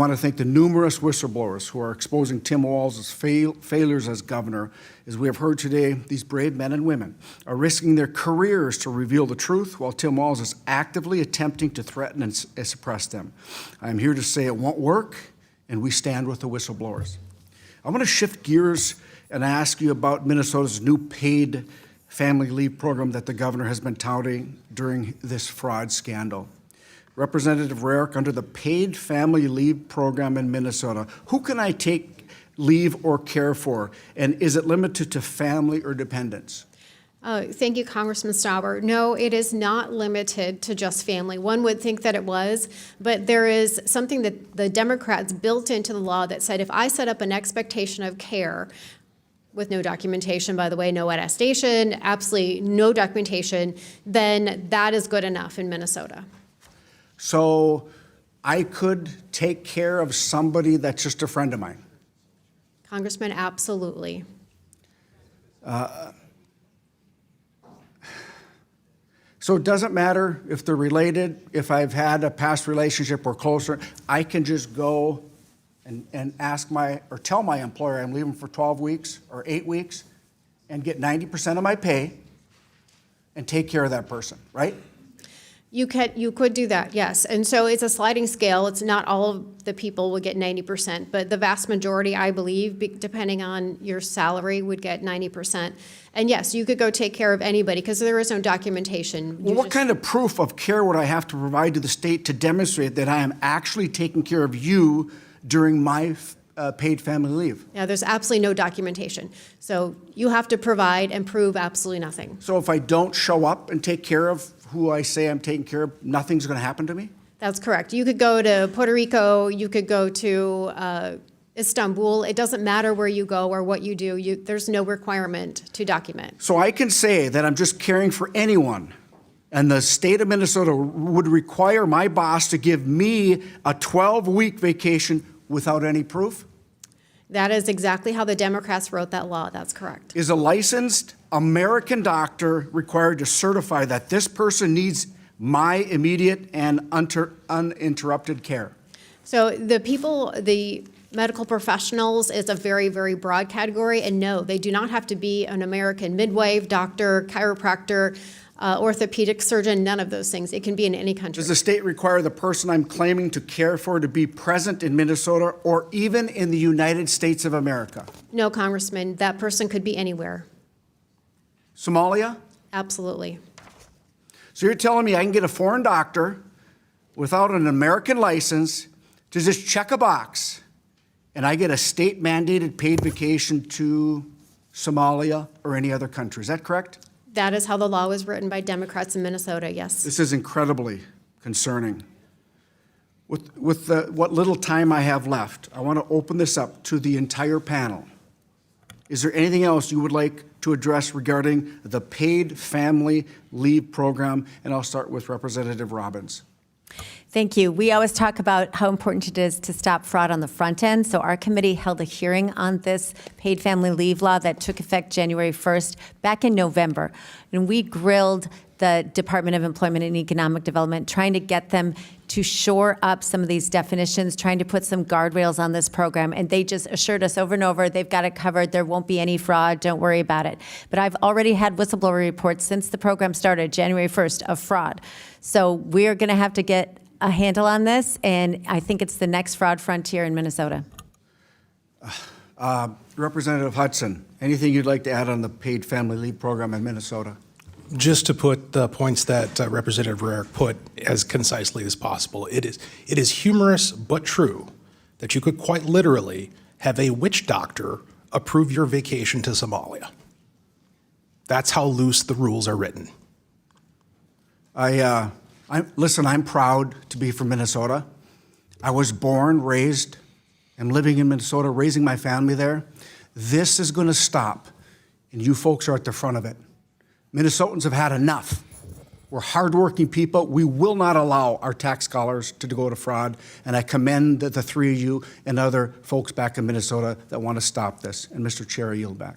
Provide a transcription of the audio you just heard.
want to thank the numerous whistleblowers who are exposing Tim Walz's failures as governor. As we have heard today, these brave men and women are risking their careers to reveal the truth, while Tim Walz is actively attempting to threaten and suppress them. I'm here to say it won't work, and we stand with the whistleblowers. I want to shift gears and ask you about Minnesota's new paid family leave program that the governor has been touting during this fraud scandal. Representative Rarick, under the paid family leave program in Minnesota, who can I take leave or care for? And is it limited to family or dependents? Thank you, Congressman Stauber. No, it is not limited to just family. One would think that it was, but there is something that the Democrats built into the law that said if I set up an expectation of care, with no documentation, by the way, no attestation, absolutely no documentation, then that is good enough in Minnesota. So I could take care of somebody that's just a friend of mine? Congressman, absolutely. So it doesn't matter if they're related, if I've had a past relationship or closer, I can just go and ask or tell my employer I'm leaving for 12 weeks or 8 weeks and get 90% of my pay and take care of that person, right? You could do that, yes. And so it's a sliding scale. It's not all of the people would get 90%, but the vast majority, I believe, depending on your salary, would get 90%. And yes, you could go take care of anybody because there is no documentation. Well, what kind of proof of care would I have to provide to the state to demonstrate that I am actually taking care of you during my paid family leave? Yeah, there's absolutely no documentation. So you have to provide and prove absolutely nothing. So if I don't show up and take care of who I say I'm taking care of, nothing's going to happen to me? That's correct. You could go to Puerto Rico, you could go to Istanbul. It doesn't matter where you go or what you do. There's no requirement to document. So I can say that I'm just caring for anyone, and the state of Minnesota would require my boss to give me a 12-week vacation without any proof? That is exactly how the Democrats wrote that law. That's correct. Is a licensed American doctor required to certify that this person needs my immediate and uninterrupted care? So the medical professionals is a very, very broad category, and no, they do not have to be an American midwife, doctor, chiropractor, orthopedic surgeon, none of those things. It can be in any country. Does the state require the person I'm claiming to care for to be present in Minnesota or even in the United States of America? No, Congressman, that person could be anywhere. Somalia? Absolutely. So you're telling me I can get a foreign doctor without an American license to just check a box and I get a state-mandated paid vacation to Somalia or any other country. Is that correct? That is how the law was written by Democrats in Minnesota, yes. This is incredibly concerning. With what little time I have left, I want to open this up to the entire panel. Is there anything else you would like to address regarding the paid family leave program? And I'll start with Representative Robbins. Thank you. We always talk about how important it is to stop fraud on the front end. So our committee held a hearing on this paid family leave law that took effect January 1st back in November. And we grilled the Department of Employment and Economic Development, trying to get them to shore up some of these definitions, trying to put some guardrails on this program. And they just assured us over and over, they've got it covered. There won't be any fraud. Don't worry about it. But I've already had whistleblower reports since the program started, January 1st, of fraud. So we're going to have to get a handle on this, and I think it's the next fraud frontier in Minnesota. Representative Hudson, anything you'd like to add on the paid family leave program in Minnesota? Just to put the points that Representative Rarick put as concisely as possible, it is humorous but true that you could quite literally have a witch doctor approve your vacation to Somalia. That's how loose the rules are written. Listen, I'm proud to be from Minnesota. I was born, raised, and living in Minnesota, raising my family there. This is going to stop, and you folks are at the front of it. Minnesotans have had enough. We're hardworking people. We will not allow our tax dollars to go to fraud, and I commend the three of you and other folks back in Minnesota that want to stop this. And Mr. Chair, I yield back.